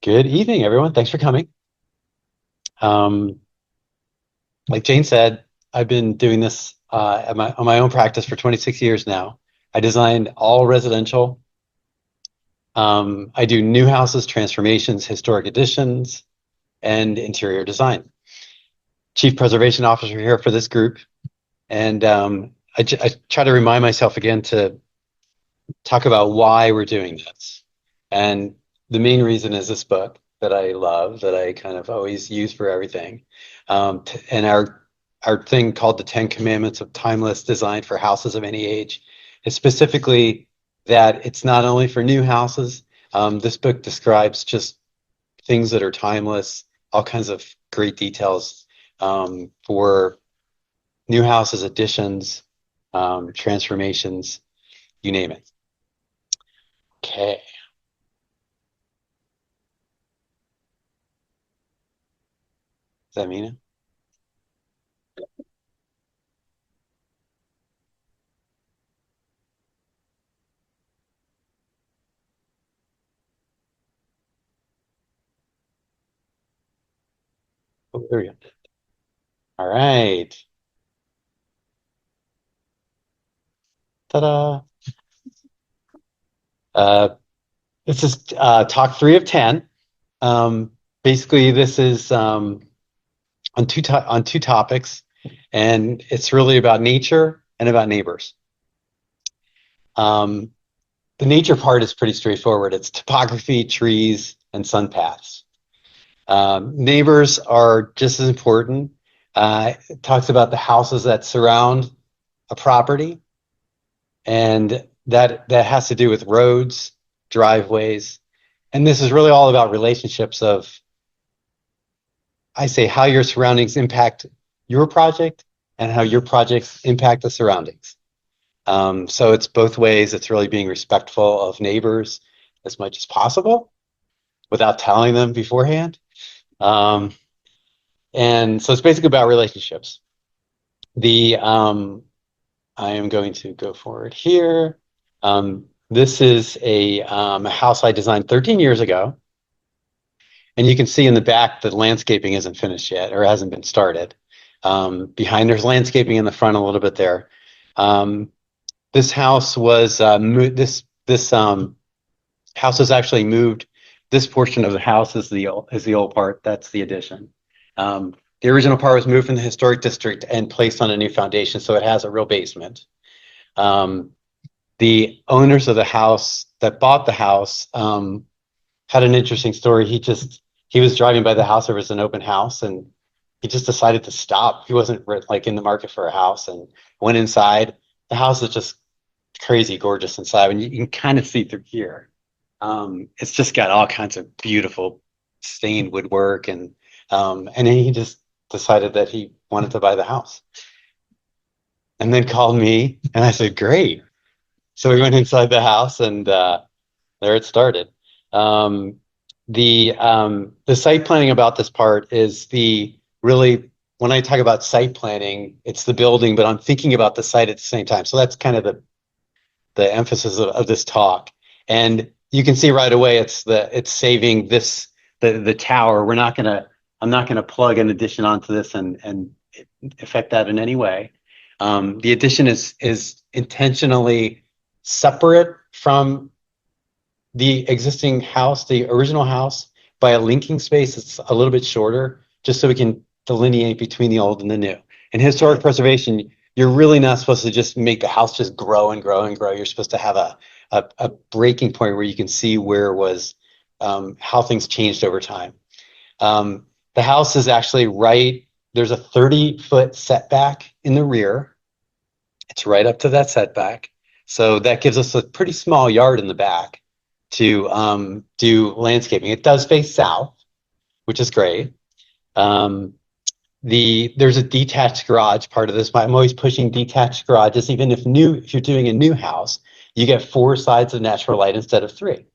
Good evening, everyone. Thanks for coming. Um, like Jane said, I've been doing this on my own practice for 26 years now. I design all residential. I do new houses, transformations, historic additions, and interior design. Chief Preservation Officer here for this group. And I try to remind myself again to talk about why we're doing this. And the main reason is this book that I love, that I kind of always use for everything. And our thing called the 10 Commandments of Timeless Design for Houses of Any Age is specifically that it's not only for new houses. This book describes just things that are timeless, all kinds of great details for new houses, additions, transformations, you name it. Okay. Is that Mina? Oh, there we go. All right. Ta-da. Uh, this is talk 3 of 10. Basically, this is on two topics, and it's really about nature and about neighbors. Um, the nature part is pretty straightforward. It's topography, trees, and sun paths. Neighbors are just as important. It talks about the houses that surround a property, and that has to do with roads, driveways, and this is really all about relationships of, I say, how your surroundings impact your project and how your projects impact the surroundings. So it's both ways. It's really being respectful of neighbors as much as possible without telling them beforehand. Um, and so it's basically about relationships. The I am going to go forward here. This is a house I designed 13 years ago. And you can see in the back that landscaping isn't finished yet or hasn't been started. Behind there's landscaping in the front a little bit there. Um, this house was this house was actually moved. This portion of the house is the old part. That's the addition. The original part was moved from the historic district and placed on a new foundation, so it has a real basement. Um, the owners of the house that bought the house had an interesting story. He was driving by the house. There was an open house, and he just decided to stop. He wasn't like in the market for a house, and went inside. The house is just crazy gorgeous inside, and you can kind of see through here. It's just got all kinds of beautiful stained woodwork, and then he just decided that he wanted to buy the house, and then called me, and I said, "Great." So we went inside the house, and there it started. Um, the site planning about this part is the really, when I talk about site planning, it's the building, but I'm thinking about the site at the same time. So that's kind of the emphasis of this talk. And you can see right away it's saving the tower. I'm not gonna plug an addition onto this and affect that in any way. The addition is intentionally separate from the existing house, the original house, by a linking space. It's a little bit shorter, just so we can delineate between the old and the new. In historic preservation, you're really not supposed to just make the house just grow and grow and grow. You're supposed to have a breaking point where you can see where it was, how things changed over time. The house is actually right, there's a 30-foot setback in the rear. It's right up to that setback. So that gives us a pretty small yard in the back to do landscaping. It does face south, which is great. Um, there's a detached garage part of this. I'm always pushing detached garages, even if you're doing a new house, you get 4 sides of natural light instead of 3.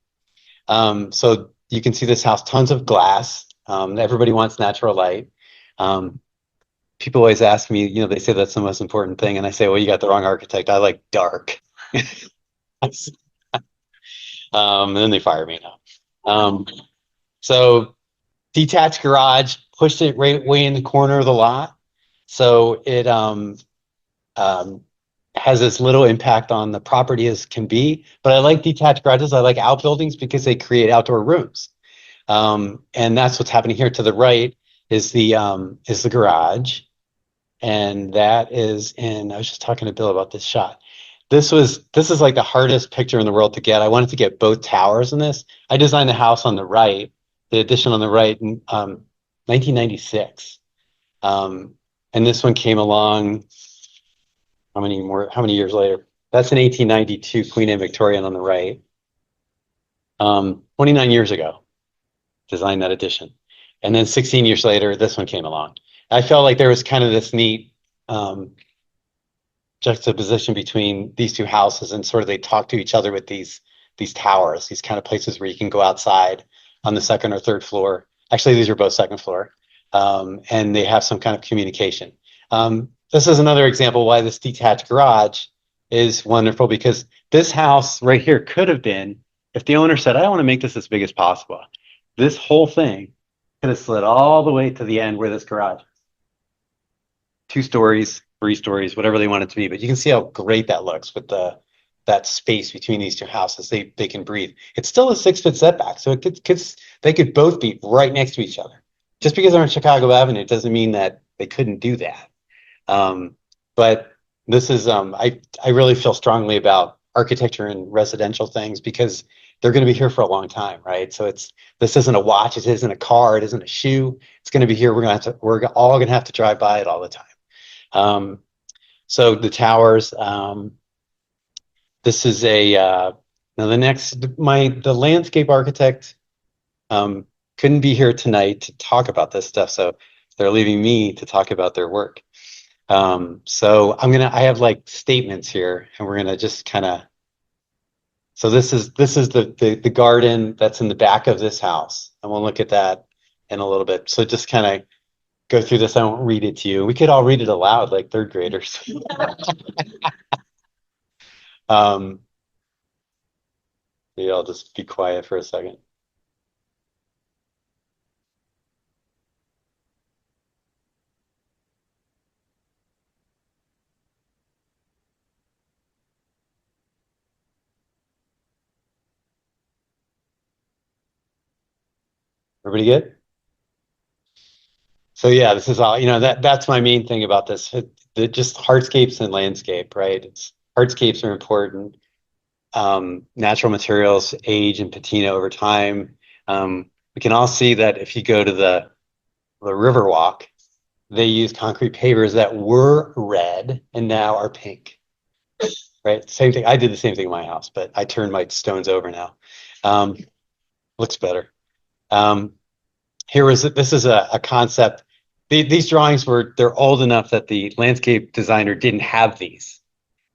So you can see this house, tons of glass. Everybody wants natural light. Um, People always ask me, they say that's the most important thing, and I say, well, you got the wrong architect. I like dark. And then they fire me now. Um, So detached garage, pushed it right way in the corner of the lot. So it um, has as little impact on the property as can be. But I like detached garages. I like outbuildings because they create outdoor rooms. And that's what's happening here. To the right is the garage, and that is in. I was just talking to Bill about this shot. This is like the hardest picture in the world to get. I wanted to get both towers in this. I designed the house on the right, the addition on the right in 1996. Um, and this one came along how many years later? That's in 1892, Queen Anne Victorian on the right. 29 years ago, designed that edition. And then 16 years later, this one came along. I felt like there was kind of this neat um, juxtaposition between these two houses, and sort of they talk to each other with these towers, these kind of places where you can go outside on the second or third floor. Actually, these are both second floor, and they have some kind of communication. This is another example why this detached garage is wonderful, because this house right here could have been, if the owner said, I want to make this as big as possible, this whole thing could have slid all the way to the end where this garage, 2 stories, 3 stories, whatever they want it to be. But you can see how great that looks with that space between these two houses. They can breathe. It's still a 6 foot setback, so could they could both be right next to each other. Just because they're on Chicago Avenue doesn't mean that they couldn't do that. But this is I really feel strongly about architecture and residential things because they're going to be here for a long time, right? So this isn't a watch, it isn't a car, it isn't a shoe. It's going to be here. We're all going to have to drive by it all the time. Um, so the towers, this is now the landscape architect, couldn't be here tonight to talk about this stuff. So they're leaving me to talk about their work. So I have like statements here, and we're going to just kind of, so this is the garden that's in the back of this house. And we'll look at that in a little bit. So just kind of go through this. I won't read it to you. We could all read it aloud like third graders. Um, Maybe I'll just be quiet for a second. Everybody good? So yeah, this is all, that's my main thing about this. Just hardscapes and landscape, right? It's hardscapes are important. Natural materials age and patina over time. We can all see that if you go to the Riverwalk, they use concrete pavers that were red and now are pink, right? Same thing. I did the same thing in my house, but I turned my stones over now. Um, Looks better. Um, this is a concept. These drawings they're old enough that the landscape designer didn't have these.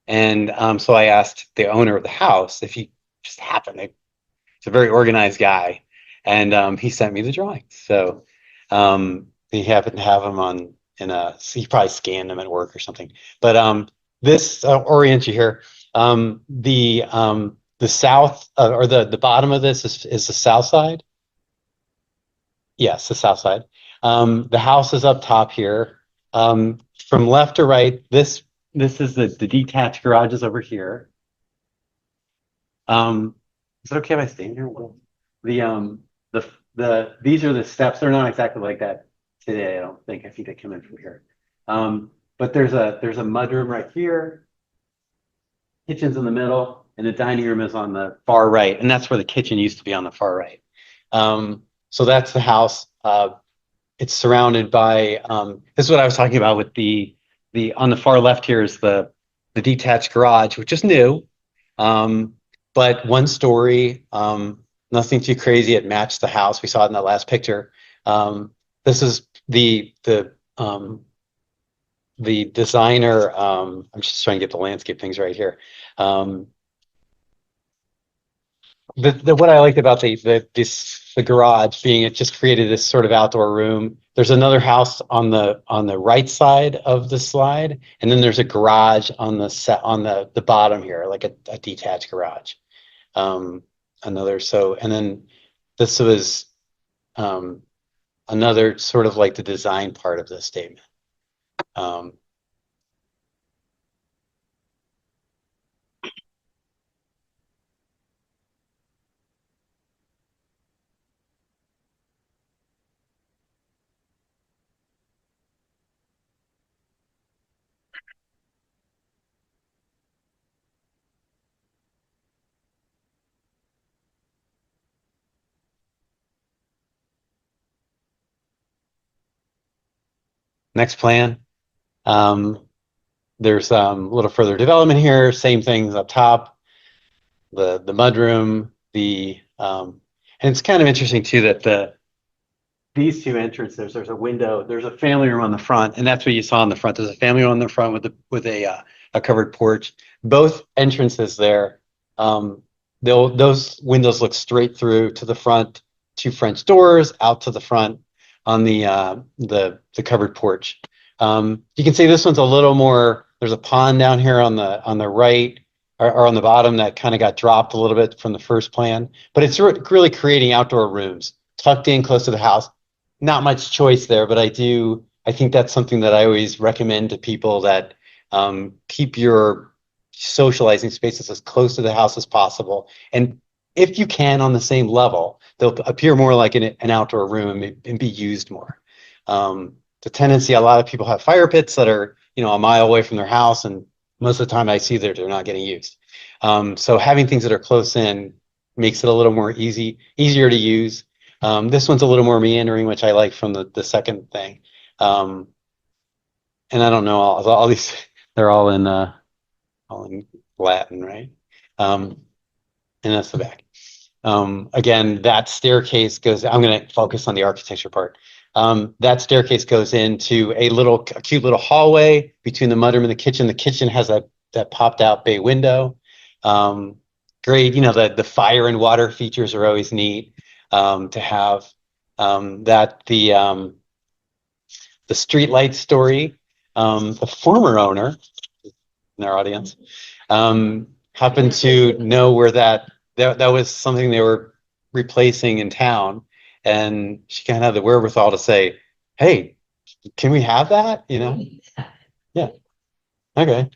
And so I asked the owner of the house if he just happened to, he's a very organized guy, and he sent me the drawings. So he happened to have them he probably scanned them at work or something. But this orient you here. The south or the bottom of this is the south side. Yes, the south side. The house is up top here. From left to right, this is the detached garages over here. Is it okay if I stand here? Well, the these are the steps. They're not exactly like that today, I don't think. I think they come in from here. But there's a mudroom right here, kitchen's in the middle, and the dining room is on the far right, and that's where the kitchen used to be, on the far right. So that's the house. It's surrounded by this is what I was talking about with the on the far left here is the detached garage, which is new, but 1 story, nothing too crazy. It matched the house. We saw it in that last picture. This is the designer. I'm just trying to get the landscape things right here. Um, what I liked about the garage being, it just created this sort of outdoor room. There's another house on the right side of the slide, and then there's a garage on the bottom here, like a detached garage. Um, and then this was um, another sort of like the design part of this statement. Um, Next plan. Um, there's a little further development here. Same things up top. The mudroom. And it's kind of interesting too that these two entrances, there's a window, there's a family room on the front, and that's what you saw on the front. There's a family room on the front with a covered porch. Both entrances there, um, those windows look straight through to the front, two French doors out to the front on the covered porch. You can see this one's a little more. There's a pond down here on the right or on the bottom that kind of got dropped a little bit from the first plan, but it's really creating outdoor rooms tucked in close to the house. Not much choice there, but I think that's something that I always recommend to people that keep your socializing spaces as close to the house as possible. And if you can on the same level, they'll appear more like an outdoor room and be used more. The tendency, a lot of people have fire pits that are, a mile away from their house, and most of the time I see they're not getting used. So having things that are close in makes it a little more easier to use. This one's a little more meandering, which I like from the second thing. Um, and I don't know all these. They're all in Latin, right? Um, and that's the back. Again, that staircase goes. I'm going to focus on the architecture part. That staircase goes into a cute little hallway between the mudroom and the kitchen. The kitchen has that popped out bay window. Um, Great, the fire and water features are always neat to have. That the street light story. The former owner in our audience happened to know where that was something they were replacing in town, and she kind of had the wherewithal to say, "Hey, can we have that?" Yeah, okay.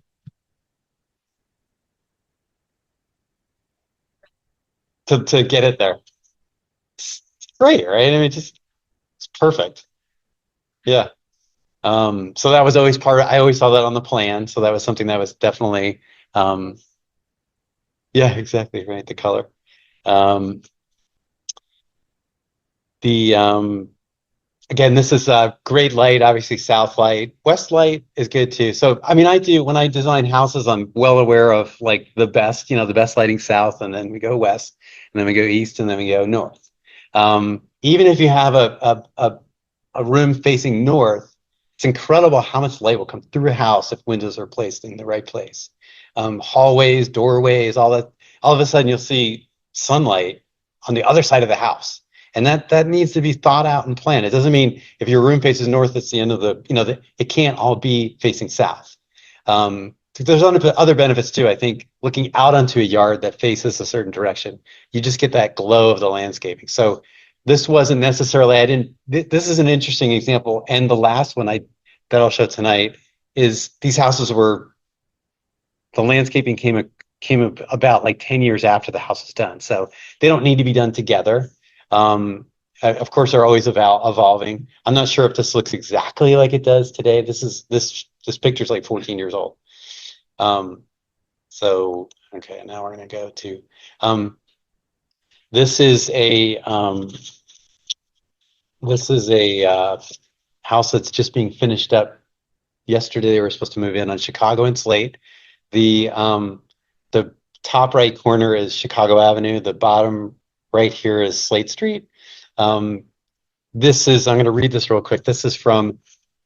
To get it there, it's great, right? I mean, it's perfect. Yeah. So that was always I always saw that on the plan. So that was something that was definitely, um, yeah, exactly right. The color. Um, the Again, this is great light, obviously south light. West light is good too. So, I mean, when I design houses, I'm well aware of like the best lighting south, and then we go west, and then we go east, and then we go north. Even if you have a room facing north, it's incredible how much light will come through a house if windows are placed in the right place. Hallways, doorways, all that. All of a sudden, you'll see sunlight on the other side of the house, and that needs to be thought out and planned. It doesn't mean if your room faces north, it's the end of it can't all be facing south. There's other benefits too. I think looking out onto a yard that faces a certain direction, you just get that glow of the landscaping. So this wasn't necessarily, I didn't, this is an interesting example. And the last one that I'll show tonight is these houses the landscaping came about like 10 years after the house was done. So they don't need to be done together. Of course, they're always evolving. I'm not sure if this looks exactly like it does today. This picture's like 14 years old. Um, so, okay, now we're going to go to, this is a house that's just being finished up yesterday. They were supposed to move in on Chicago and Slate. The top right corner is Chicago Avenue. The bottom right here is Slate Street. I'm going to read this real quick. This is from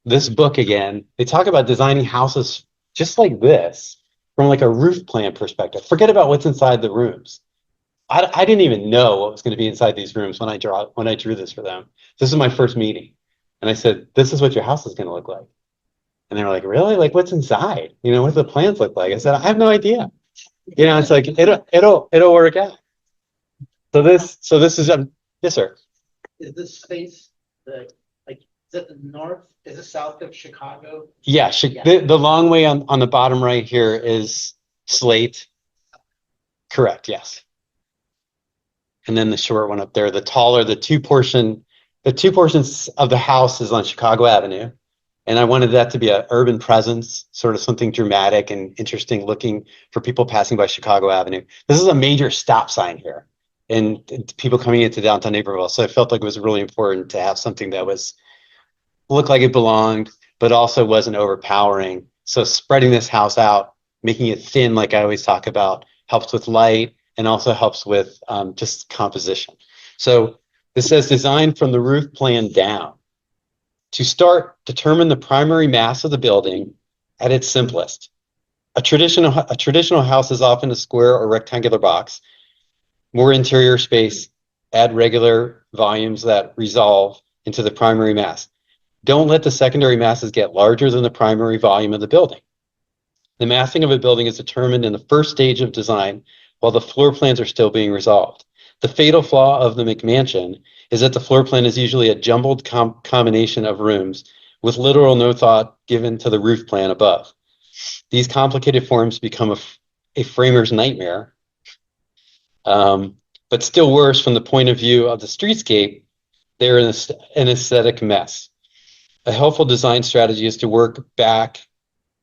this book again. They talk about designing houses just like this from like a roof plan perspective. Forget about what's inside the rooms. I didn't even know what was going to be inside these rooms when I drew this for them. This is my first meeting. And I said, "This is what your house is going to look like." And they were like, "Really? Like what's inside? What do the plans look like?" I said, "I have no idea." It's like it'll work out. So this is yes, sir. is this space is that the north? Is it south of Chicago? Yeah, the long way on the bottom right here is slate. Correct, yes. And then the short one up there, the taller, the two portions of the house is on Chicago Avenue. And I wanted that to be an urban presence, sort of something dramatic and interesting looking for people passing by Chicago Avenue. This is a major stop sign here and people coming into downtown Naperville. So I felt like it was really important to have something that was looked like it belonged, but also wasn't overpowering. So spreading this house out, making it thin, like I always talk about, helps with light and also helps with just composition. So this says design from the roof plan down. To start, determine the primary mass of the building at its simplest. A traditional house is often a square or rectangular box. More interior space, add regular volumes that resolve into the primary mass. Don't let the secondary masses get larger than the primary volume of the building. The massing of a building is determined in the first stage of design while the floor plans are still being resolved. The fatal flaw of the McMansion is that the floor plan is usually a jumbled combination of rooms with little or no thought given to the roof plan above. These complicated forms become a framer's nightmare, but still worse from the point of view of the streetscape, they're an aesthetic mess. A helpful design strategy is to work back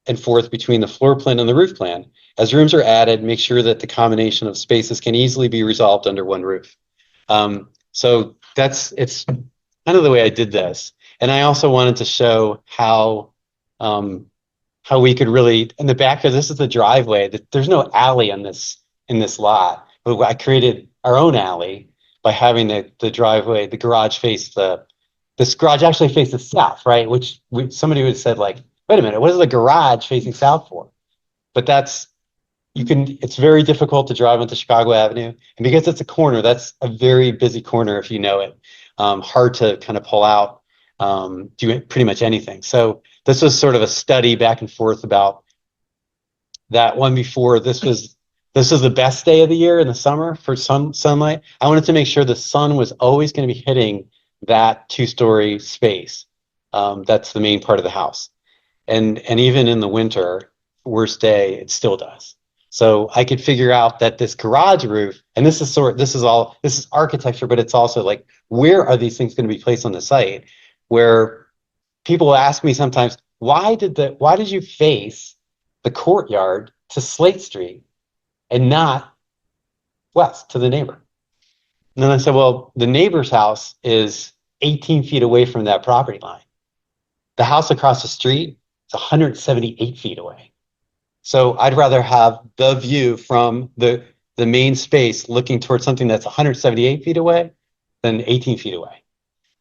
and forth between the floor plan and the roof plan. As rooms are added, make sure that the combination of spaces can easily be resolved under one roof. So it's kind of the way I did this. And I also wanted to show how we could really, in the back here, this is the driveway. There's no alley in this lot. But I created our own alley by having the driveway, the garage face this garage actually faces south, right? Which somebody would have said like, wait a minute, what is the garage facing south for? But it's very difficult to drive onto Chicago Avenue. And because it's a corner, that's a very busy corner if you know it. Hard to kind of pull out, do pretty much anything. So this was sort of a study back and forth about that one before. This was the best day of the year in the summer for sunlight. I wanted to make sure the sun was always going to be hitting that two-story space. That's the main part of the house. And even in the winter, worst day, it still does. So I could figure out that this garage roof, and this is architecture, but it's also like, where are these things going to be placed on the site? Where people ask me sometimes, why did you face the courtyard to Slate Street and not west to the neighbor? And then I said, well, the neighbor's house is 18 feet away from that property line. The house across the street is 178 feet away. So I'd rather have the view from the main space looking towards something that's 178 feet away than 18 feet away.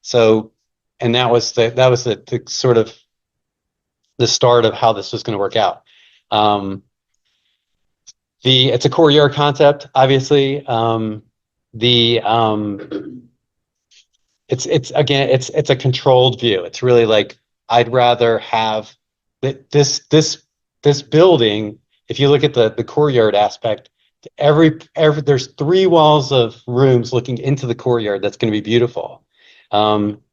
So, and that was the sort of the start of how this was going to work out. It's a courtyard concept, obviously. It's a controlled view. It's really like, I'd rather have this building. If you look at the courtyard aspect, there's 3 walls of rooms looking into the courtyard. That's going to be beautiful. The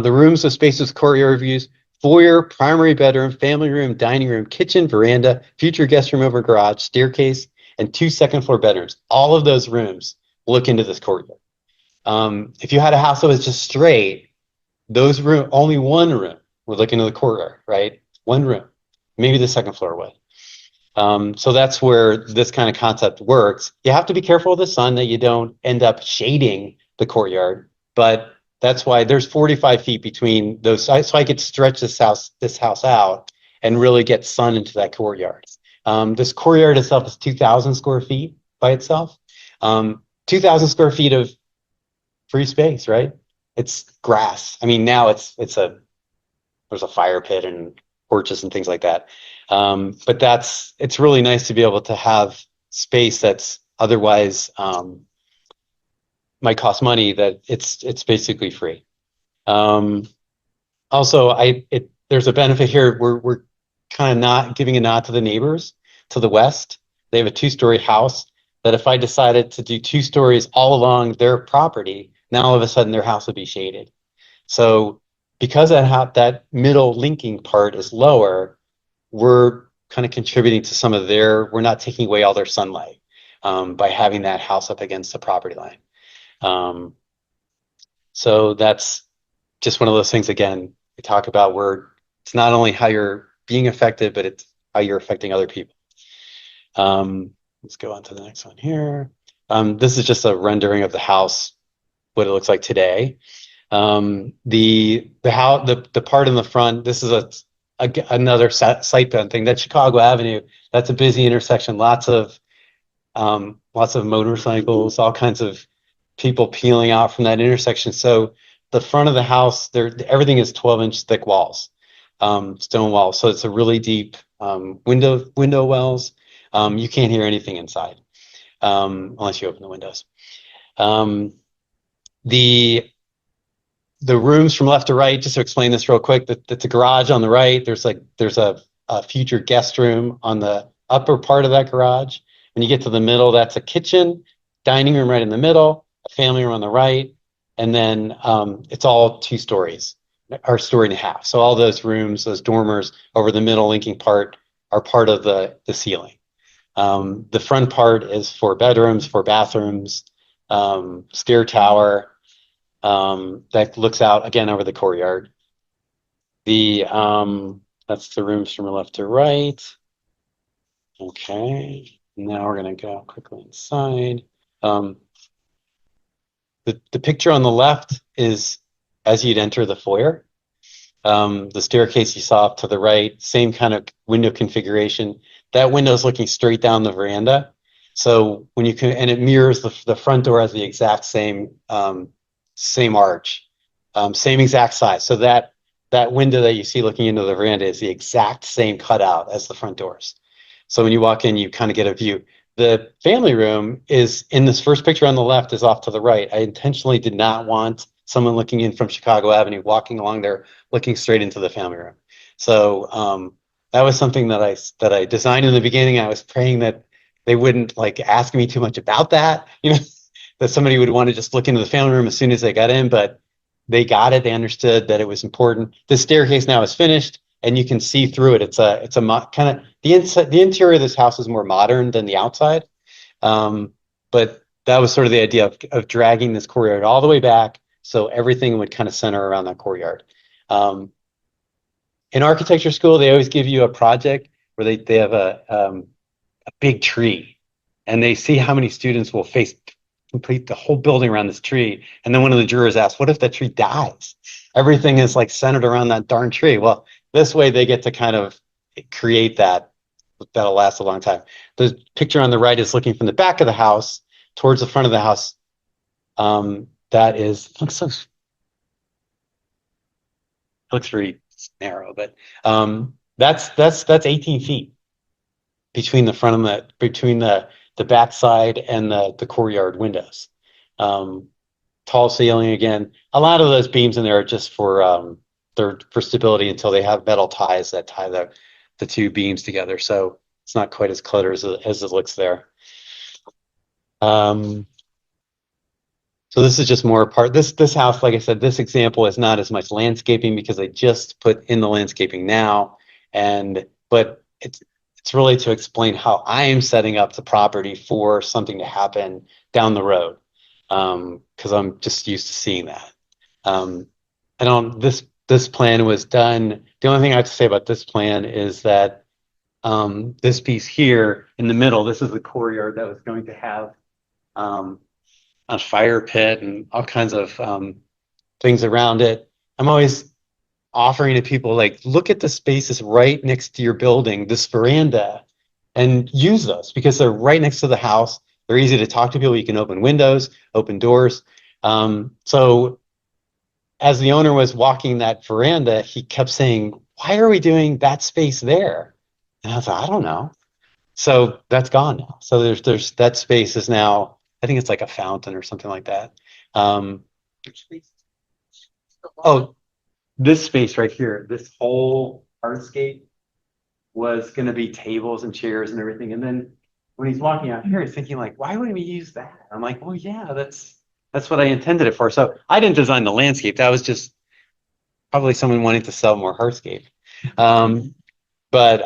rooms with spaces, courtyard views, foyer, primary bedroom, family room, dining room, kitchen, veranda, future guest room over garage, staircase, and 2 second-floor bedrooms. All of those rooms look into this courtyard. If you had a house that was just straight, only one room would look into the courtyard, right? One room, maybe the second floor would. So that's where this kind of concept works. You have to be careful of the sun that you don't end up shading the courtyard, but that's why there's 45 feet between those. So I could stretch this house out and really get sun into that courtyard. This courtyard itself is 2,000 square feet by itself. 2,000 square feet of free space, right? It's grass. I mean, now there's a fire pit and porches and things like that. But it's really nice to be able to have space that's otherwise might cost money, that it's basically free. Also, there's a benefit here. We're kind of not giving a nod to the neighbors to the west. They have a 2-story house that if I decided to do 2 stories all along their property, Now all of a sudden their house would be shaded. So because that middle linking part is lower, we're kind of contributing to some of we're not taking away all their sunlight by having that house up against the property line. Um, so that's just one of those things, again, we talk about where it's not only how you're being affected, but it's how you're affecting other people. Let's go on to the next one here. This is just a rendering of the house, what it looks like today. The how the part in the front, this is another site plan thing. That Chicago Avenue, that's a busy intersection. Lots of motorcycles, all kinds of people peeling out from that intersection. So the front of the house, there everything is 12-inch thick walls, stone walls. So it's a really deep window wells. You can't hear anything inside unless you open the windows. Um, the the rooms from left to right, just to explain this real quick, that's a garage on the right. There's a future guest room on the upper part of that garage. When you get to the middle, that's a kitchen, dining room right in the middle, a family room on the right, and then it's all 2 stories or story and a half. So all those rooms, those dormers over the middle linking part are part of the ceiling. The front part is 4 bedrooms, 4 bathrooms, stair tower, that looks out again over the courtyard. The that's the rooms from left to right. Okay, now we're gonna go quickly inside. Um, the picture on the left is as you'd enter the foyer. The staircase you saw up to the right, same kind of window configuration. That window is looking straight down the veranda. So when you can, and it mirrors the front door has the exact same arch, same exact size. So that window that you see looking into the veranda is the exact same cutout as the front doors. So when you walk in, you kind of get a view. The family room is in this first picture on the left is off to the right. I intentionally did not want someone looking in from Chicago Avenue walking along there looking straight into the family room. So that was something that I designed in the beginning. I was praying that they wouldn't like ask me too much about that, that somebody would want to just look into the family room as soon as they got in, but they got it. They understood that it was important. The staircase now is finished, and you can see through it. It's a kind of the inside. The interior of this house is more modern than the outside, but that was sort of the idea of dragging this courtyard all the way back, so everything would kind of center around that courtyard. Um, in architecture school, they always give you a project where they have a big tree, and they see how many students will complete the whole building around this tree. And then one of the jurors asks, "What if that tree dies? Everything is like centered around that darn tree." Well, this way they get to kind of create that'll last a long time. The picture on the right is looking from the back of the house towards the front of the house. That is looks very narrow, but that's 18 feet between the front and between the backside and the courtyard windows. Um, Tall ceiling again. A lot of those beams in there are just they're for stability until they have metal ties that tie the 2 beams together. So it's not quite as cluttered as it looks there. Um, so this is just more part. This house, like I said, this example is not as much landscaping because I just put in the landscaping now, but it's really to explain how I am setting up the property for something to happen down the road, because I'm just used to seeing that. Um, I don't. This plan was done. The only thing I have to say about this plan is that this piece here in the middle, this is the courtyard that was going to have um, a fire pit and all kinds of things around it. I'm always offering to people like, look at the spaces right next to your building, this veranda, and use those because they're right next to the house. They're easy to talk to people. You can open windows, open doors. So as the owner was walking that veranda, he kept saying, "Why are we doing that space there?" And I was like, "I don't know." So that's gone now. So there's that space is now, I think it's like a fountain or something like that. Um, oh, this space right here, this whole hardscape was going to be tables and chairs and everything. And then when he's walking out here, he's thinking like, why would we use that? I'm like, well, yeah, That's what I intended it for. So I didn't design the landscape. That was just probably someone wanting to sell more hardscape. But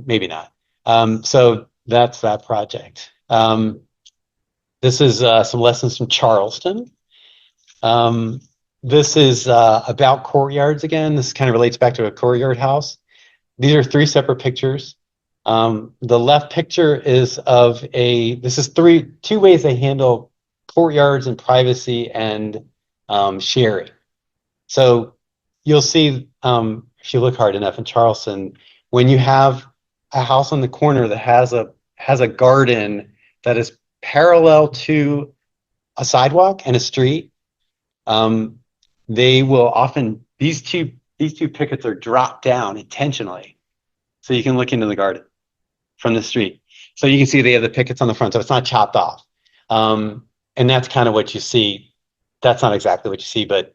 maybe not. So that's that project. This is some lessons from Charleston. Um, this is about courtyards again. This kind of relates back to a courtyard house. These are three separate pictures. The left picture is of this is two ways they handle courtyards and privacy and sharing. So you'll see, if you look hard enough in Charleston, when you have a house on the corner that has a garden that is parallel to a sidewalk and a street, um, they will often these two pickets are dropped down intentionally, so you can look into the garden from the street. So you can see they have the pickets on the front, so it's not chopped off. And that's kind of what you see. That's not exactly what you see, but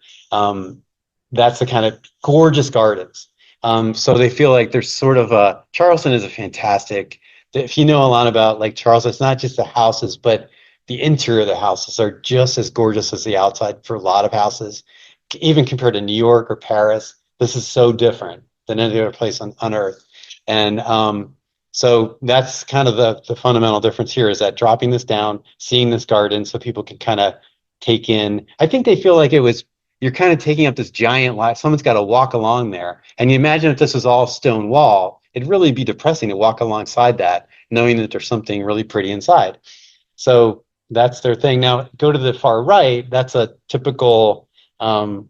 that's the kind of gorgeous gardens. So they feel like there's sort of Charleston is a fantastic, if you know a lot about like Charleston, it's not just the houses, but the interior of the houses are just as gorgeous as the outside for a lot of houses, even compared to New York or Paris. This is so different than any other place on earth. And so that's kind of the fundamental difference here is that dropping this down, seeing this garden so people can kind of take in. I think they feel like you're kind of taking up this giant lot. Someone's got to walk along there. And you imagine if this was all stone wall, it'd really be depressing to walk alongside that, knowing that there's something really pretty inside. So that's their thing. Now, go to the far right. That's a typical, the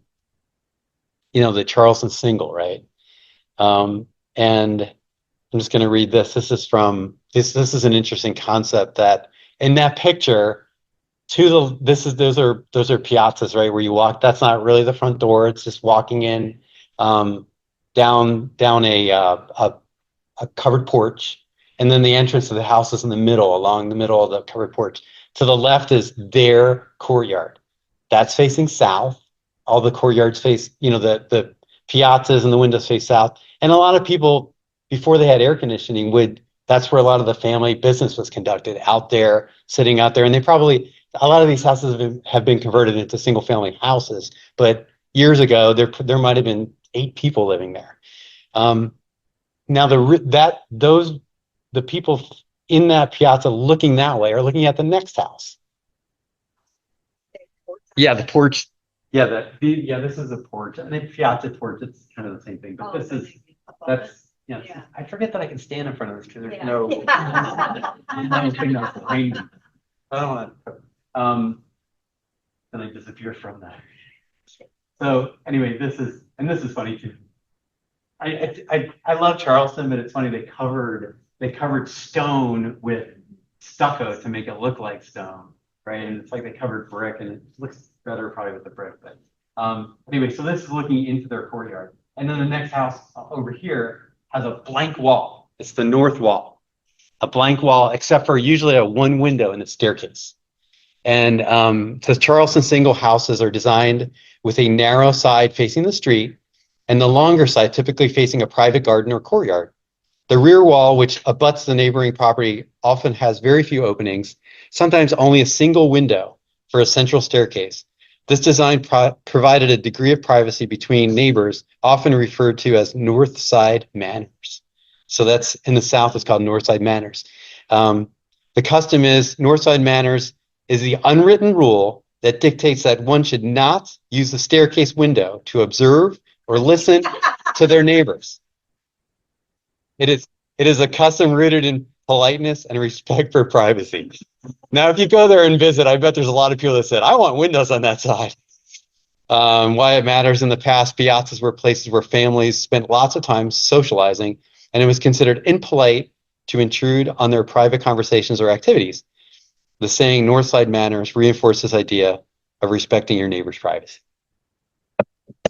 Charleston single, right? And I'm just going to read this. This is an interesting concept that in that picture, those are piazzas, right? Where you walk. That's not really the front door. It's just walking in down a covered porch, and then the entrance to the house is in the middle, along the middle of the covered porch. To the left is their courtyard. That's facing south. All the courtyards face, the piazzas and the windows face south. And a lot of people, before they had air conditioning, that's where a lot of the family business was conducted, out there, sitting out there. And a lot of these houses have been converted into single family houses. But years ago, there might have been 8 people living there. Now the people in that piazza looking that way are looking at the next house. Yeah, the porch. Yeah, this is a porch, and the piazza porch. It's kind of the same thing, but I forget that I can stand in front of this because there's no thing that's behind me. I don't want to. Then I disappear from that. So anyway, this is funny too. I love Charleston, but it's funny they covered stone with stucco to make it look like stone, right? And it's like they covered brick, and it looks better probably with the brick. But anyway, so this is looking into their courtyard, and then the next house over here has a blank wall. It's the north wall, a blank wall, except for usually a one window in the staircase. And the Charleston single houses are designed with a narrow side facing the street, and the longer side typically facing a private garden or courtyard. The rear wall, which abuts the neighboring property, often has very few openings, sometimes only a single window for a central staircase. This design provided a degree of privacy between neighbors, often referred to as north side manors. So that's in the South, it's called north side manors. The custom is north side manors is the unwritten rule that dictates that one should not use the staircase window to observe or listen to their neighbors. It is a custom rooted in politeness and respect for privacy. Now, if you go there and visit, I bet there's a lot of people that said, I want windows on that side. Why it matters: in the past, piazzas were places where families spent lots of time socializing, and it was considered impolite to intrude on their private conversations or activities. The saying Northside Manners reinforced this idea of respecting your neighbor's privacy.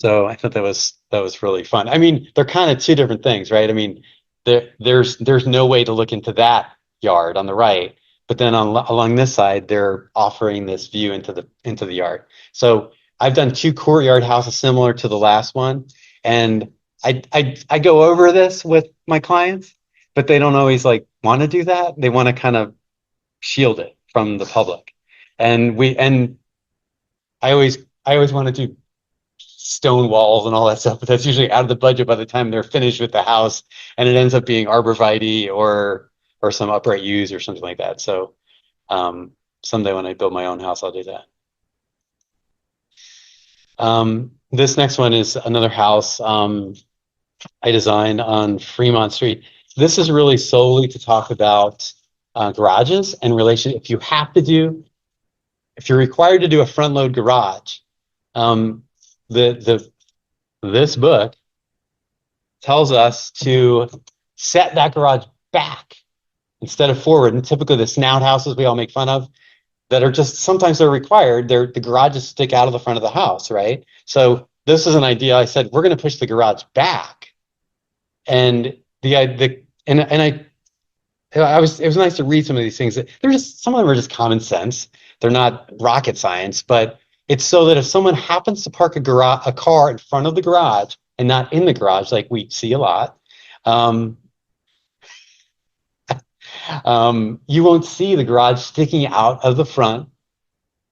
So I thought that was really fun. I mean, they're kind of two different things, right? I mean, there's no way to look into that yard on the right, but then along this side, they're offering this view into the yard. So I've done 2 courtyard houses similar to the last one, and I go over this with my clients, but they don't always want to do that. They want to kind of shield it from the public, and I always want to do stone walls and all that stuff, but that's usually out of the budget by the time they're finished with the house, and it ends up being arborvitae or some upright yews or something like that. So someday when I build my own house, I'll do that. This next one is another house I designed on Fremont Street. This is really solely to talk about garages and relation. If you're required to do a front load garage, um, the this book tells us to set that garage back instead of forward. And typically the snout houses we all make fun of that are just sometimes they're required. The garages stick out of the front of the house, right? So this is an idea. I said we're going to push the garage back, and I was it was nice to read some of these things. They're just some of them are just common sense. They're not rocket science, but it's so that if someone happens to park a car in front of the garage and not in the garage, like we see a lot, um, you won't see the garage sticking out of the front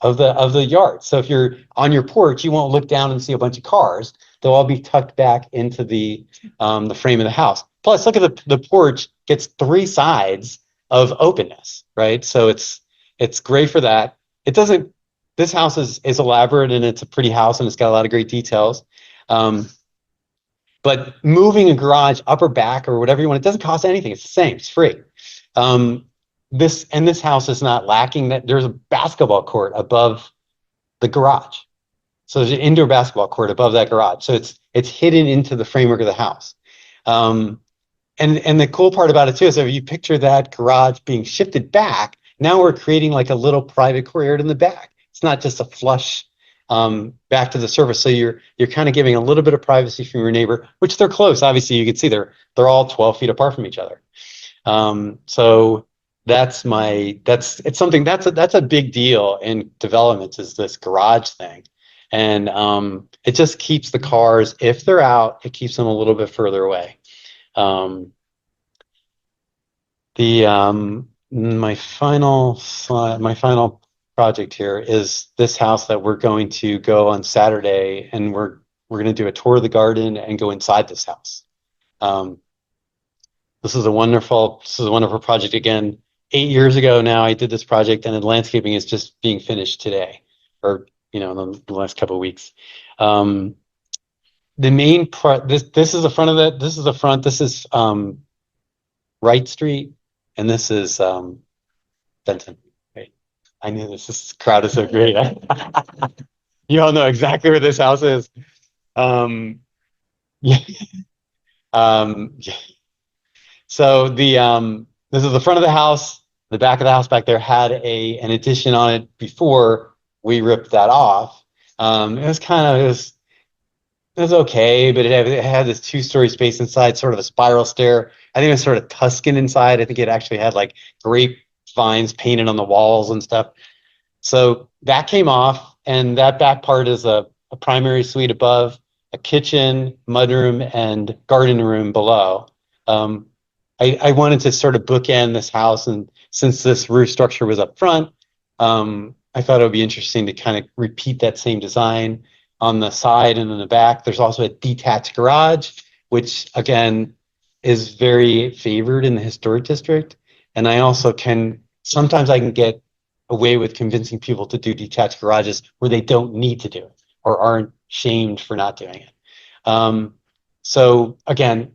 of the yard. So if you're on your porch, you won't look down and see a bunch of cars. They'll all be tucked back into the frame of the house. Plus, look at the porch gets three sides of openness, right? So it's great for that. It doesn't. This house is elaborate and it's a pretty house and it's got a lot of great details. Um, but moving a garage up or back or whatever you want, it doesn't cost anything. It's the same. It's free. Um, this house is not lacking that there's a basketball court above the garage. So there's an indoor basketball court above that garage. So it's hidden into the framework of the house. Um, and the cool part about it too is if you picture that garage being shifted back, now we're creating like a little private courtyard in the back. It's not just a flush back to the surface. So you're kind of giving a little bit of privacy from your neighbor, which they're close. Obviously, you can see they're all 12 feet apart from each other. So it's something that's a big deal in developments is this garage thing. And it just keeps the cars, if they're out, it keeps them a little bit further away. Um, my final project here is this house that we're going to go on Saturday, and we're going to do a tour of the garden and go inside this house. Um, this is a wonderful project. Again, 8 years ago now, I did this project, and the landscaping is just being finished today, or in the last couple of weeks. Um, the main part, this is the front of it. This is the front. This is Wright Street, and this is Benton. Right? I knew this. This crowd is so great. You all know exactly where this house is. Um, yeah. Yeah. So this is the front of the house. The back of the house back there had an addition on it before we ripped that off. It was okay, but it had this two-story space inside, sort of a spiral stair. I think it was sort of Tuscan inside. I think it actually had like grapevines painted on the walls and stuff. So that came off, and that back part is a primary suite above, a kitchen, mudroom, and garden room below. Um, I wanted to sort of bookend this house, and since this roof structure was up front, I thought it would be interesting to kind of repeat that same design on the side and in the back. There's also a detached garage, which again is very favored in the historic district. And sometimes I can get away with convincing people to do detached garages where they don't need to do it or aren't shamed for not doing it. So again,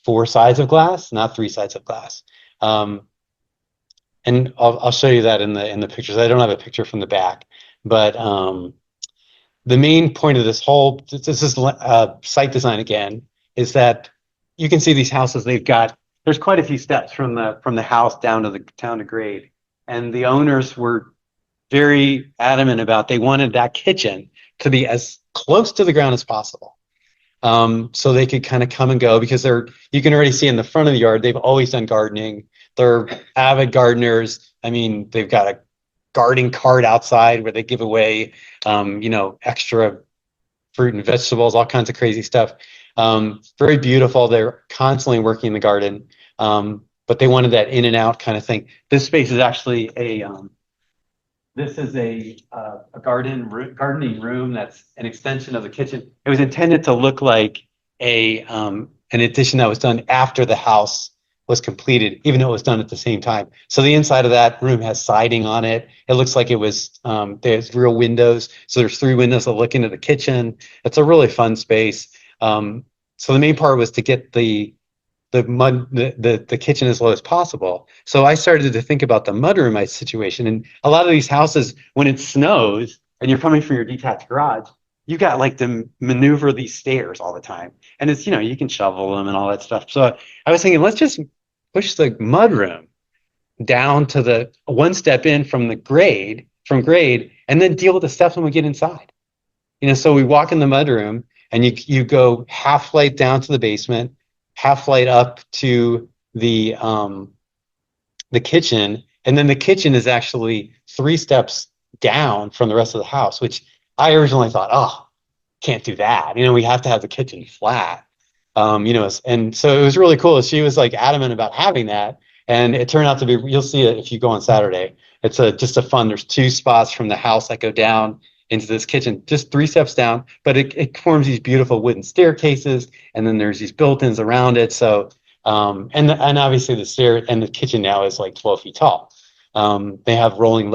four sides of glass, not three sides of glass. And I'll show you that in the pictures. I don't have a picture from the back, but the main point of this is site design again, is that you can see these houses. There's quite a few steps from the house down to grade, and the owners were very adamant about they wanted that kitchen to be as close to the ground as possible. So they could kind of come and go because you can already see in the front of the yard, they've always done gardening. They're avid gardeners. I mean, they've got a garden cart outside where they give away, extra fruit and vegetables, all kinds of crazy stuff. Very beautiful. They're constantly working in the garden. But they wanted that in and out kind of thing. This space is actually This is a gardening room that's an extension of the kitchen. It was intended to look like an addition that was done after the house was completed, even though it was done at the same time. So the inside of that room has siding on it. It looks like it was there's real windows. So there's three windows that look into the kitchen. It's a really fun space. So the main part was to get the kitchen as low as possible. So I started to think about the mudroom situation. And a lot of these houses, when it snows and you're coming from your detached garage, you got like to maneuver these stairs all the time. And it's, you can shovel them and all that stuff. So I was thinking, let's just push the mudroom down to the one step in from grade, and then deal with the steps when we get inside. So we walk in the mudroom and you go half flight down to the basement, half flight up to the kitchen, and then the kitchen is actually three steps down from the rest of the house, which I originally thought, oh, can't do that. We have to have the kitchen flat. And so it was really cool. She was like adamant about having that. And it turned out to be, you'll see it if you go on Saturday. It's just a fun, there's two spots from the house that go down into this kitchen, just three steps down, but it forms these beautiful wooden staircases. And then there's these built-ins around it. So, and obviously the stair and the kitchen now is like 12 feet tall. They have two rolling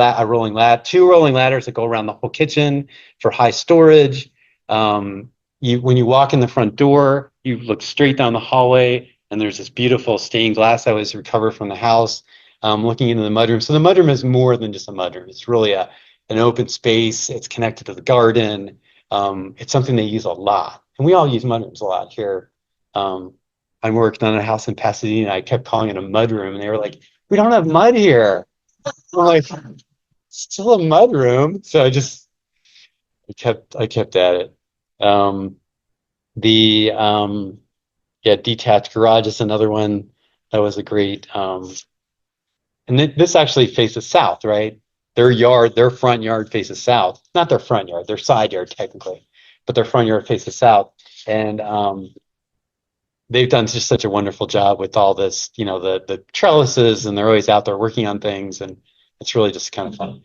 ladders that go around the whole kitchen for high storage. When you walk in the front door, you look straight down the hallway, and there's this beautiful stained glass that was recovered from the house. Looking into the mudroom. So the mudroom is more than just a mudroom. It's really an open space. It's connected to the garden. It's something they use a lot, and we all use mudrooms a lot here. I worked on a house in Pasadena. I kept calling it a mudroom, and they were like, "We don't have mud here." I'm like, "Still a mudroom." So I kept at it. Um, the Yeah, detached garage is another one that was a great. And this actually faces south, right? Their front yard faces south. Not their front yard, their side yard technically, but their front yard faces south. And they've done just such a wonderful job with all this, the trellises, and they're always out there working on things, and it's really just kind of fun.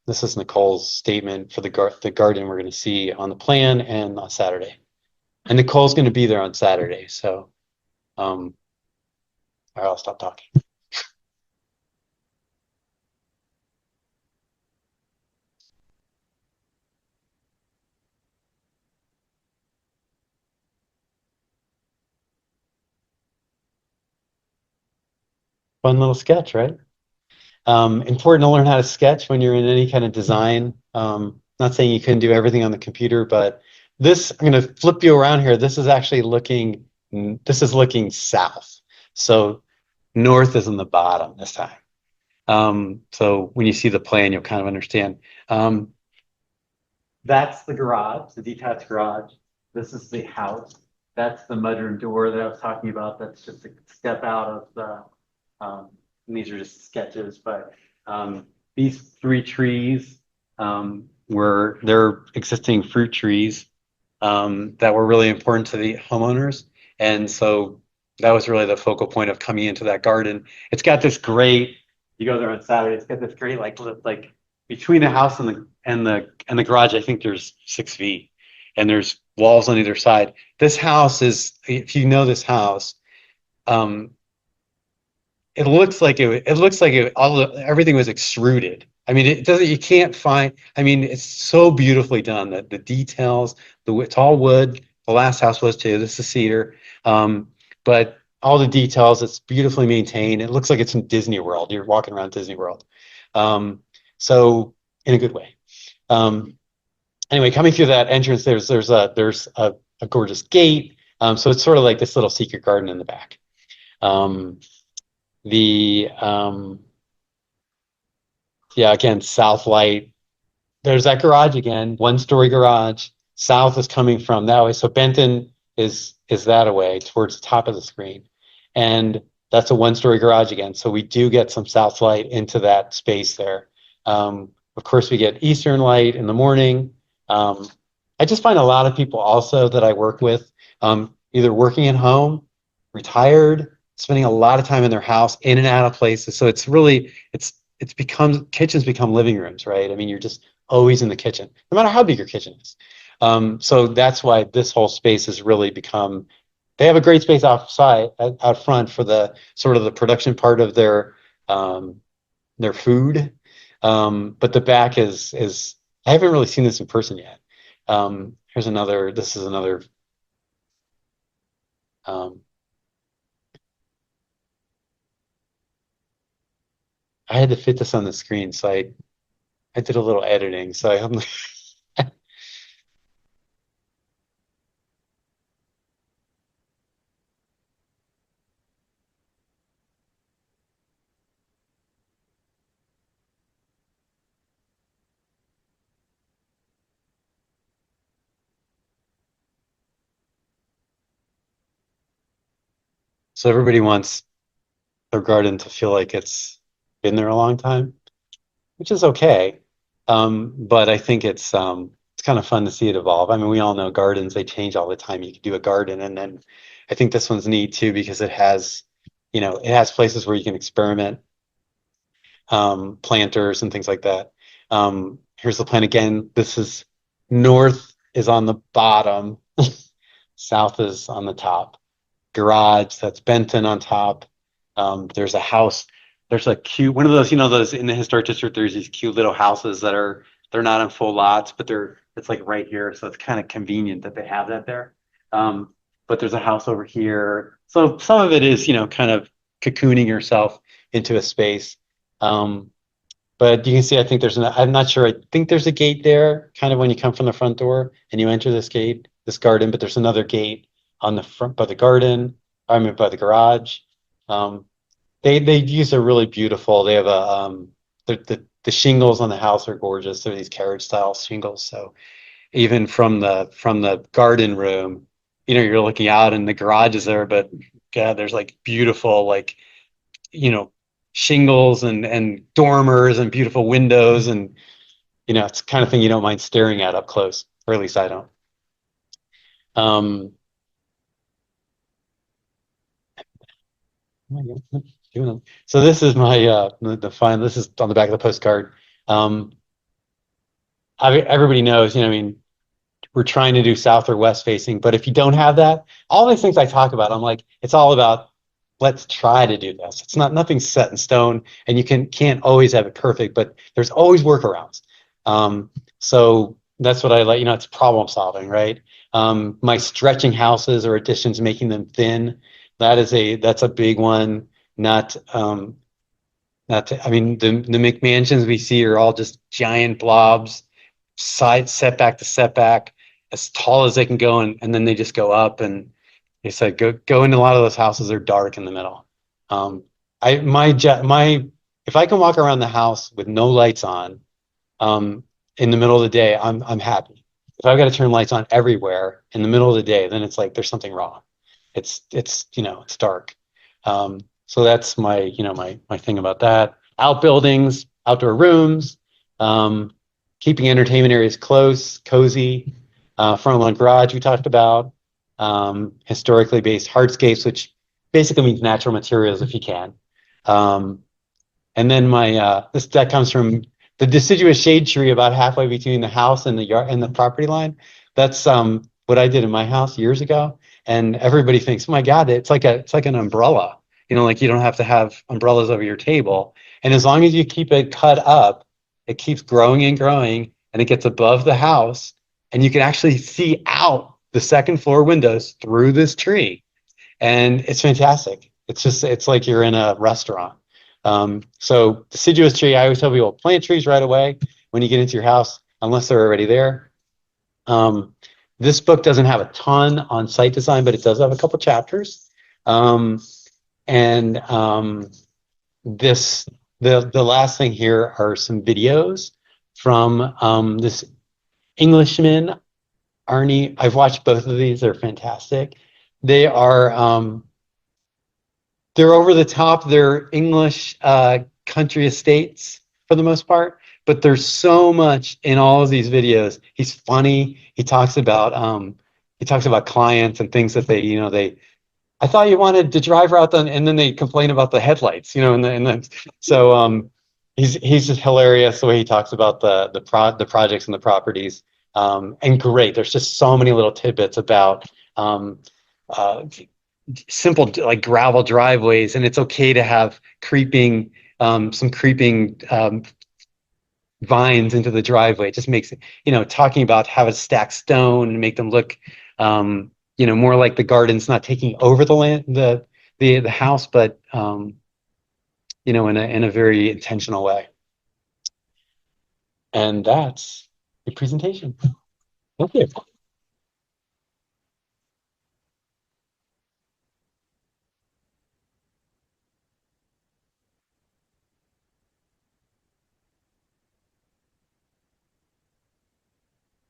This is Nicole's statement for the garden we're going to see on the plan and on Saturday. And Nicole's going to be there on Saturday, so all right, I'll stop talking. Fun little sketch, right? Important to learn how to sketch when you're in any kind of design. Not saying you couldn't do everything on the computer, but I'm going to flip you around here. This is looking south. So north is in the bottom this time. So when you see the plan, you'll kind of understand. That's the garage, the detached garage. This is the house. That's the mudroom door that I was talking about. That's just a step out of the, and these are just sketches, but these three trees they're existing fruit trees that were really important to the homeowners. And so that was really the focal point of coming into that garden. It's got this great, you go there on Saturday, it's got this great like between the house and the garage, I think there's 6 feet, and there's walls on either side. This house is, if you know this house, it looks like everything was extruded. I mean, you can't find, I mean, it's so beautifully done that the details, it's all wood. The last house was too. This is cedar. But all the details, it's beautifully maintained. It looks like it's in Disney World. You're walking around Disney World. So in a good way. Anyway, coming through that entrance, there's a gorgeous gate. So it's sort of like this little secret garden in the back. Again, south light. There's that garage again, 1-story garage. South is coming from that way. So Benton is that away towards the top of the screen. And that's a 1-story garage again. So we do get some south light into that space there. Of course, we get eastern light in the morning. I just find a lot of people also that I work with, either working at home, retired, spending a lot of time in their house, in and out of places. So it's it's become kitchens become living rooms, right? I mean, you're just always in the kitchen, no matter how big your kitchen is. So that's why this whole space has really become. They have a great space outside, out front for the sort of the production part of um, their food. But the back is I haven't really seen this in person yet. Here's another. This is another. Um, I had to fit this on the screen, so I did a little editing. So I'm so everybody wants their garden to feel like it's been there a long time, which is okay. But I think it's kind of fun to see it evolve. I mean, we all know gardens, they change all the time. You can do a garden, and then I think this one's neat too because it has, it has places where you can experiment, planters and things like that. Here's the plan again. This is north is on the bottom, south is on the top. Garage, that's Benton on top. There's a house. There's a cute one of those, those in the historic district. There's these cute little houses that they're not in full lots, but it's like right here, so it's kind of convenient that they have that there. But there's a house over here, so some of it is kind of cocooning yourself into a space. Um, but you can see, I think I'm not sure. I think there's a gate there, kind of when you come from the front door and you enter this gate, this garden, but there's another gate on the front by the garden, I mean, by the garage. Um, they use a really beautiful, they have the shingles on the house are gorgeous. They're these carriage style shingles. So even from the garden room, you're looking out and the garage is there, but God, there's like beautiful, like, you know, shingles and dormers and beautiful windows, and it's the kind of thing you don't mind staring at up close, or at least I don't. Um, so this is my the fine. This is on the back of the postcard. Um, everybody knows, I mean, we're trying to do south or west facing, but if you don't have that, all these things I talk about, I'm like, it's all about let's try to do this. It's not nothing set in stone, and you can't always have it perfect, but there's always workarounds. So that's what I like. It's problem solving, right? My stretching houses or additions, making them thin. That's a big one. Not I mean, the McMansions we see are all just giant blobs, side setback to setback, as tall as they can go, and then they just go up. And they said go into a lot of those houses are dark in the middle. Um, I my my if I can walk around the house with no lights on, um, in the middle of the day, I'm happy. If I've got to turn lights on everywhere in the middle of the day, then it's like there's something wrong. It's dark. So that's my thing about that. Outbuildings, outdoor rooms, um, keeping entertainment areas close, cozy. Front lawn garage we talked about. Historically based hardscapes, which basically means natural materials if you can. Um, and then my this that comes from the deciduous shade tree about halfway between the house and the yard and the property line. That's what I did in my house years ago. And everybody thinks, oh my God, it's like an umbrella. Like you don't have to have umbrellas over your table. And as long as you keep it cut up, it keeps growing and growing, and it gets above the house, and you can actually see out the second floor windows through this tree, and it's fantastic. It's like you're in a restaurant. So deciduous tree, I always tell people plant trees right away when you get into your house, unless they're already there. Um, this book doesn't have a ton on site design, but it does have a couple chapters. Um, and this the last thing here are some videos from this Englishman, Arnie. I've watched both of these; they're fantastic. They are they're over the top. They're English country estates for the most part, but there's so much in all of these videos. He's funny. He talks about clients and things that they I thought you wanted to drive out then, and then they complain about the headlights, and then so He's just hilarious the way he talks about the projects and the properties. And great. There's just so many little tidbits about um, uh, simple like gravel driveways, and it's okay to have some creeping vines into the driveway. It just makes it, talking about how to stack stone and make them look, more like the garden's not taking over the land, the house, but in a very intentional way. And that's the presentation. Thank you.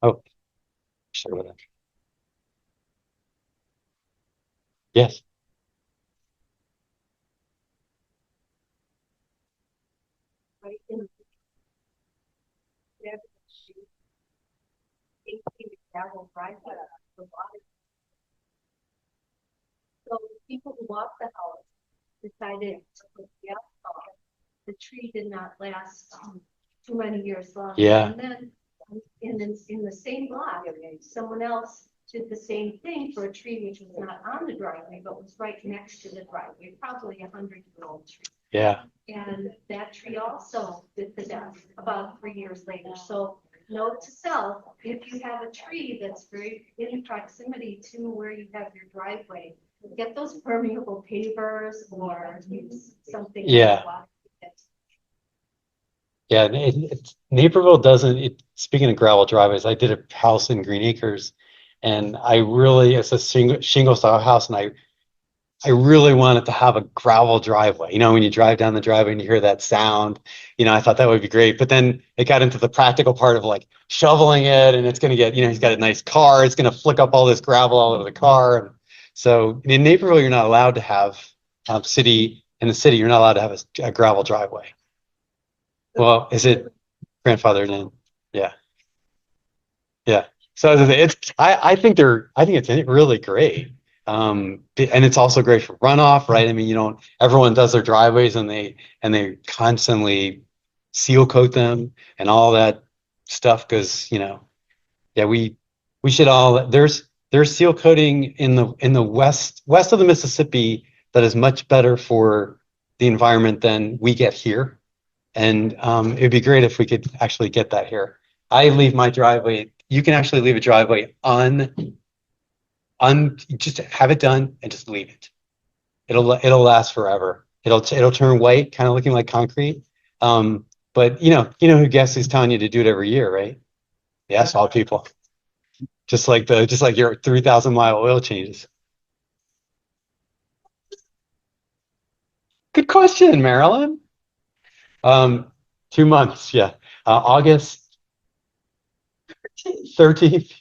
Oh, sure. Whatever. Yes. Right in there, she 18 gravel driveway. So the people who bought the house decided to put the asphalt. The tree did not last too many years long. Yeah. And then in the same block, someone else did the same thing for a tree which was not on the driveway, but was right next to the driveway, probably 100-year-old tree. Yeah. And that tree also did the death about 3 years later. So note to self, if you have a tree that's very in proximity to where you have your driveway, get those permeable pavers or use something. Yeah. Yeah, Naperville doesn't. Speaking of gravel driveways, I did a house in Green Acres, and it's a shingle style house, and I really wanted to have a gravel driveway. When you drive down the driveway and you hear that sound, I thought that would be great. But then it got into the practical part of like shoveling it, and it's going to get, he's got a nice car, it's going to flick up all this gravel all over the car. And so in Naperville, you're not allowed to have in the city, you're not allowed to have a gravel driveway. Well, is it grandfathered in? Yeah. Yeah. So as I say, I think it's really great. And it's also great for runoff, right? I mean, everyone does their driveways and they constantly seal coat them and all that stuff because, yeah, we should all, there's seal coating in the west of the Mississippi that is much better for the environment than we get here. And it'd be great if we could actually get that here. I leave my driveway. You can actually leave a driveway just have it done and just leave it. It'll last forever. It'll turn white, kind of looking like concrete. But who guesses who's telling you to do it every year, right? The asphalt people. Just like your 3,000-mile oil changes. Good question, Marilyn. Um, 2 months, yeah. August 13th.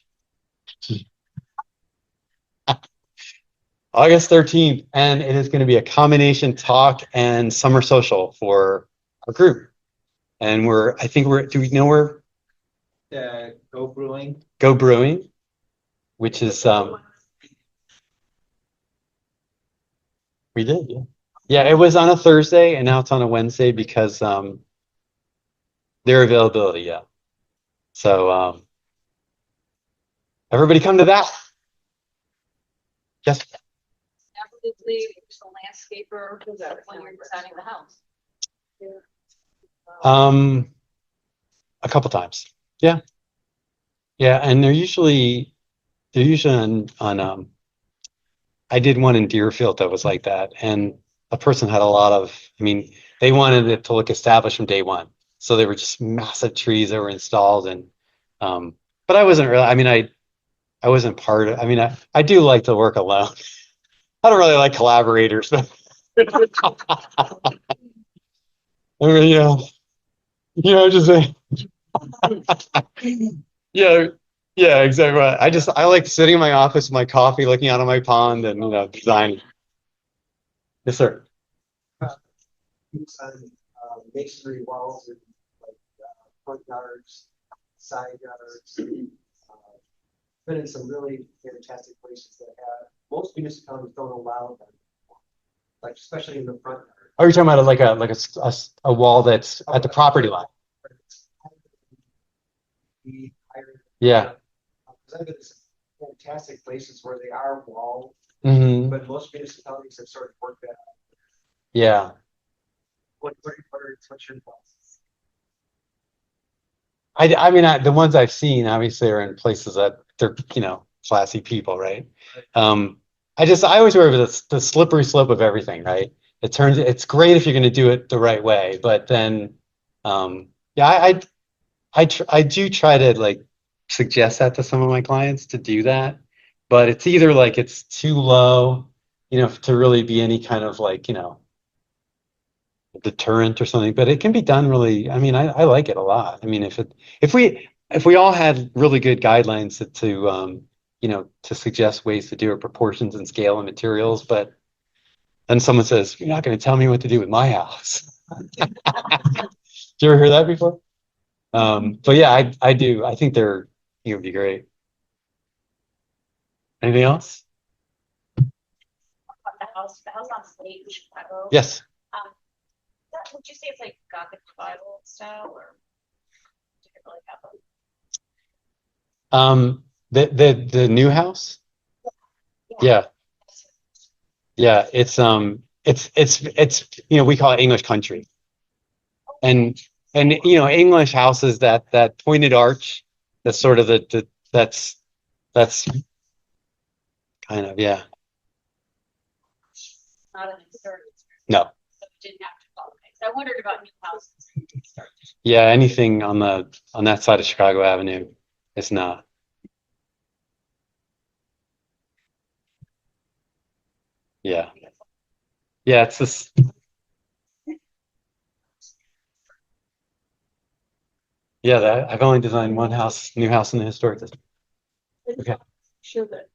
August 13th, and it is going to be a combination talk and summer social for our group. And do we know where? Go Brewing. Go Brewing, which is, we did, yeah. Yeah, it was on a Thursday and now it's on a Wednesday because, their availability, yeah. So, everybody come to that. Yes. Inevitably, there's a landscaper when you're designing the house. A couple times. Yeah. Yeah, and they're usually on I did one in Deerfield that was like that, and a person had I mean, they wanted it to look established from day one. So they were just massive trees that were installed but I wasn't really, I mean, I wasn't part of, I mean, I do like to work alone. I don't really like collaborators, but I mean, just saying. Yeah, yeah, exactly. I like sitting in my office with my coffee, looking out on my pond and, designing. Yes, sir. Masonry walls and like front yards, side yards. Been in some really fantastic places that have most municipalities don't allow them, like especially in the front yard. Are you talking about a wall that's at the property line? Be higher. Yeah. Because I've been in some fantastic places where they are walled, Hmm. but most municipalities have sort of worked that out. Yeah. What's your thoughts? I mean, the ones I've seen obviously are in places that they're, classy people, right? I always worry with the slippery slope of everything, right? It's great if you're going to do it the right way, but then, yeah, I do try to like suggest that to some of my clients to do that, but it's either like it's too low, to really be any kind of like, deterrent or something, but it can be done really. I mean, I like it a lot. I mean, if we all had really good guidelines to suggest ways to do it, proportions and scale and materials, but then someone says, "You're not going to tell me what to do with my house." Did you ever hear that before? But yeah, I do. I think it would be great. Anything else? The house on State in Chicago. Yes. Would you say it's like Gothic Bible style, or do you really have The new house? Yeah. Yeah. It's we call it English country. And English houses, that pointed arch, that's sort of that's kind of, yeah. not an historic experience? No. So it didn't have to qualify. So I wondered about new houses. Yeah, anything on that side of Chicago Avenue is not. Yeah. Yeah, it's this. Yeah, I've only designed one new house in the historic district. Okay. Sure that,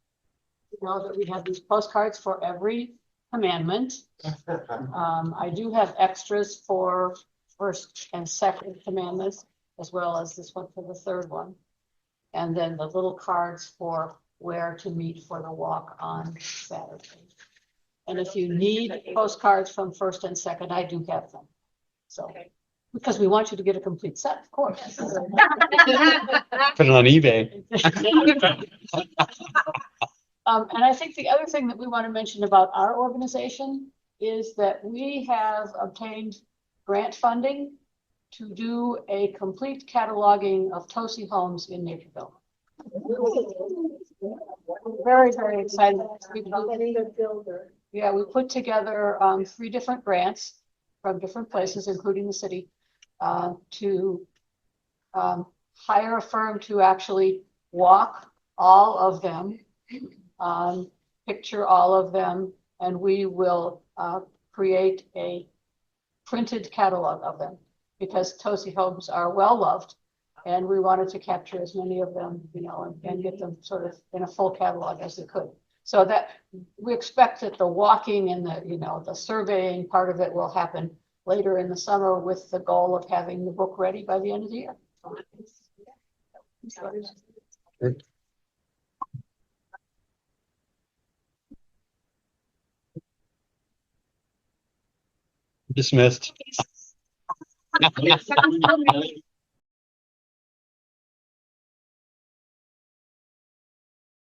that we have these postcards for every commandment. I do have extras for first and second commandments, as well as this one for the third one. And then the little cards for where to meet for the walk on Saturday. And if you need postcards from first and second, I do have them. So, because we want you to get a complete set, of course. Put it on eBay. And I think the other thing that we want to mention about our organization is that we have obtained grant funding to do a complete cataloging of Tosi homes in Naperville. Very, very excited. Yeah, we put together 3 different grants from different places, including the city, to hire a firm to actually walk all of them, picture all of them, and we will create a printed catalog of them, because Tosi homes are well loved, and we wanted to capture as many of them, and get them sort of in a full catalog as we could. So that we expect that the walking and the surveying part of it will happen later in the summer, with the goal of having the book ready by the end of the year. Dismissed.